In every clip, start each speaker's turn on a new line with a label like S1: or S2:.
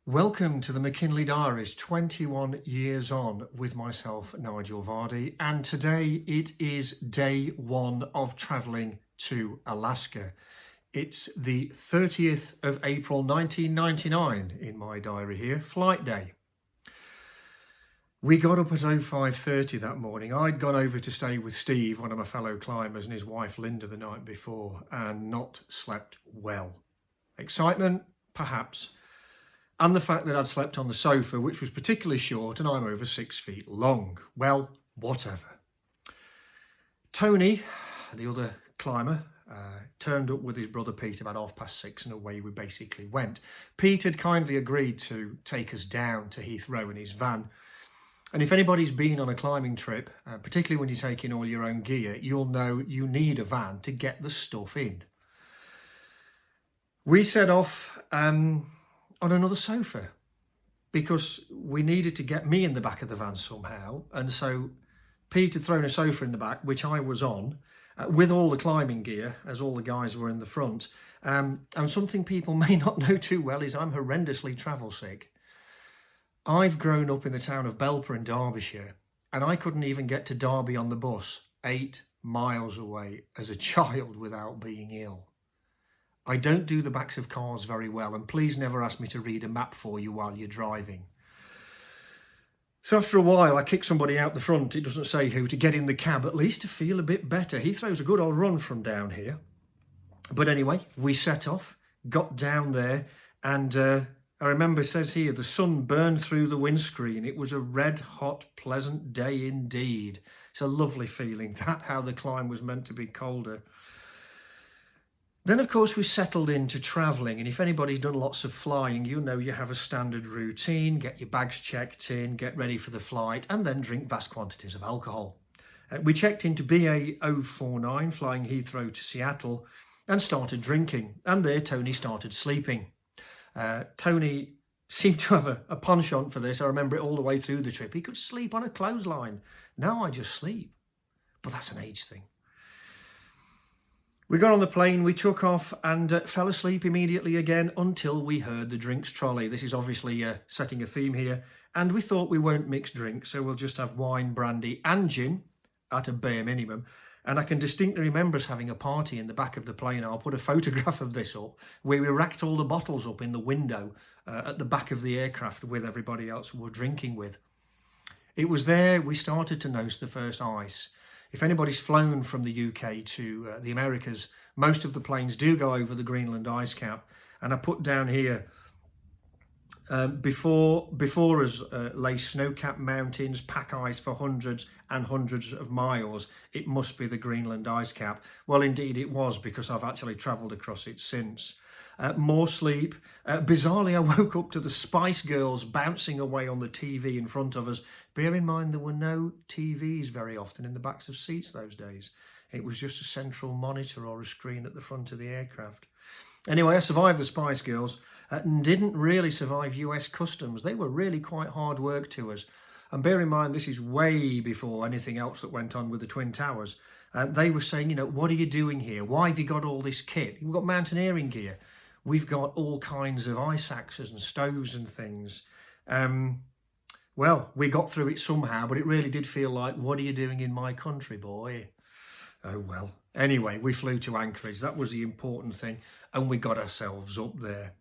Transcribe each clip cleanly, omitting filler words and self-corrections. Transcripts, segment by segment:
S1: Welcome to the McKinley Diaries, 21 years on with myself, Nigel Vardy, and today it is day one of travelling to Alaska. It's the 30th of April 1999 in my diary here, flight day. We got up at 05:30 that morning. I'd gone over to stay with Steve, one of my fellow climbers, and his wife Linda the night before, and not slept well. Excitement? Perhaps. And the fact that I'd slept on the sofa, which was particularly short, and I'm over 6 feet long. Well, whatever. Tony, the other climber, turned up with his brother Pete about 6:30, and away we basically went. Pete had kindly agreed to take us down to Heathrow in his van. And if anybody's been on a climbing trip, particularly when you're taking all your own gear, you'll know you need a van to get the stuff in. We set off on another sofa because we needed to get me in the back of the van somehow. And so Pete had thrown a sofa in the back, which I was on, with all the climbing gear, as all the guys were in the front. And something people may not know too well is I'm horrendously travel sick. I've grown up in the town of Belper in Derbyshire, and I couldn't even get to Derby on the bus 8 miles away as a child without being ill. I don't do the backs of cars very well, and please never ask me to read a map for you while you're driving. So after a while, I kick somebody out the front, it doesn't say who, to get in the cab, at least to feel a bit better. He throws a good old run from down here. But anyway, we set off, got down there, and I remember it says here, the sun burned through the windscreen. It was a red hot, pleasant day indeed. It's a lovely feeling, that how the climb was meant to be colder. Then, of course, we settled into travelling, and if anybody's done lots of flying, you know you have a standard routine, get your bags checked in, get ready for the flight, and then drink vast quantities of alcohol. We checked into BA 049, flying Heathrow to Seattle, and started drinking, and there Tony started sleeping. Tony seemed to have a penchant for this. I remember it all the way through the trip. He could sleep on a clothesline. Now I just sleep, but that's an age thing. We got on the plane, we took off and fell asleep immediately again until we heard the drinks trolley. This is obviously setting a theme here, and we thought we won't mix drinks, so we'll just have wine, brandy and gin at a bare minimum. And I can distinctly remember us having a party in the back of the plane. I'll put a photograph of this up, where we racked all the bottles up in the window at the back of the aircraft with everybody else we were drinking with. It was there we started to notice the first ice. If anybody's flown from the UK to the Americas, most of the planes do go over the Greenland ice cap. And I put down here, before us lay snow-capped mountains, pack ice for hundreds and hundreds of miles. It must be the Greenland ice cap. Well, indeed it was, because I've actually travelled across it since. More sleep. Bizarrely, I woke up to the Spice Girls bouncing away on the TV in front of us. Bear in mind, there were no TVs very often in the backs of seats those days. It was just a central monitor or a screen at the front of the aircraft. Anyway, I survived the Spice Girls and didn't really survive US Customs. They were really quite hard work to us. And bear in mind, this is way before anything else that went on with the Twin Towers. They were saying, you know, what are you doing here? Why have you got all this kit? We've got mountaineering gear. We've got all kinds of ice axes and stoves and things. Well, we got through it somehow, but it really did feel like, what are you doing in my country, boy? Oh, well. Anyway, we flew to Anchorage. That was the important thing. And we got ourselves up there.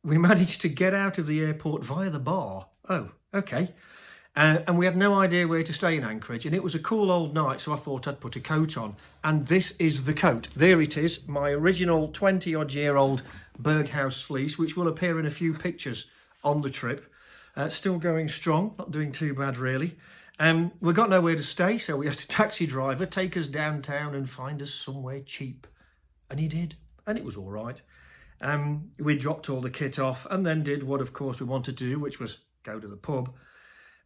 S1: We managed to get out of the airport via the bar. Oh, okay. And we had no idea where to stay in Anchorage, and it was a cool old night, so I thought I'd put a coat on. And this is the coat. There it is, my original 20-odd-year-old Berghaus fleece, which will appear in a few pictures on the trip. Still going strong, not doing too bad really. We got nowhere to stay, so we asked a taxi driver take us downtown and find us somewhere cheap. And he did, and it was all right. We dropped all the kit off and then did what, of course, we wanted to do, which was go to the pub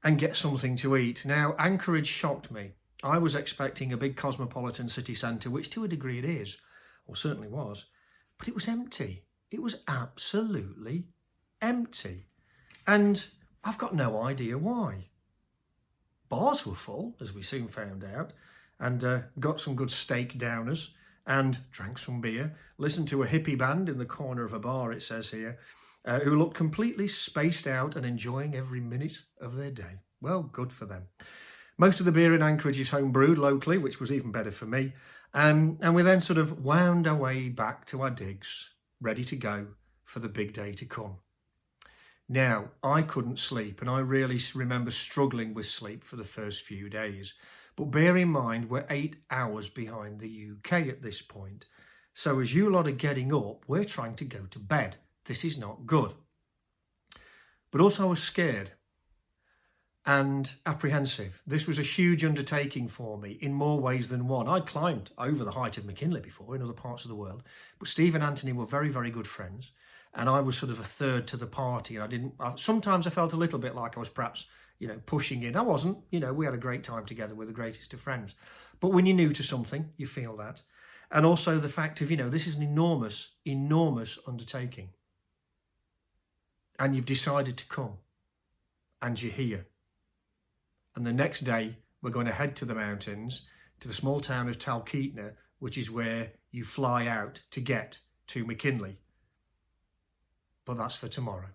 S1: and get something to eat. Now, Anchorage shocked me. I was expecting a big cosmopolitan city centre, which to a degree it is, or certainly was, but it was empty. It was absolutely empty. And I've got no idea why. Bars were full, as we soon found out, and got some good steak downers. and drank some beer, listened to a hippie band in the corner of a bar, it says here, who looked completely spaced out and enjoying every minute of their day. Well, good for them. Most of the beer in Anchorage is home brewed locally, which was even better for me. And we then sort of wound our way back to our digs, ready to go for the big day to come. Now, I couldn't sleep, and I really remember struggling with sleep for the first few days. But bear in mind, we're 8 hours behind the UK at this point. So as you lot are getting up, we're trying to go to bed. This is not good. But also I was scared and apprehensive. This was a huge undertaking for me in more ways than one. I'd climbed over the height of McKinley before in other parts of the world, but Steve and Anthony were very, very good friends. And I was sort of a third to the party. And sometimes I felt a little bit like I was perhaps, pushing in. I wasn't, we had a great time together. We're the greatest of friends. But when you're new to something, you feel that. And also the fact of, this is an enormous, enormous undertaking. And you've decided to come. And you're here. And the next day, we're going to head to the mountains, to the small town of Talkeetna, which is where you fly out to get to McKinley. But that's for tomorrow.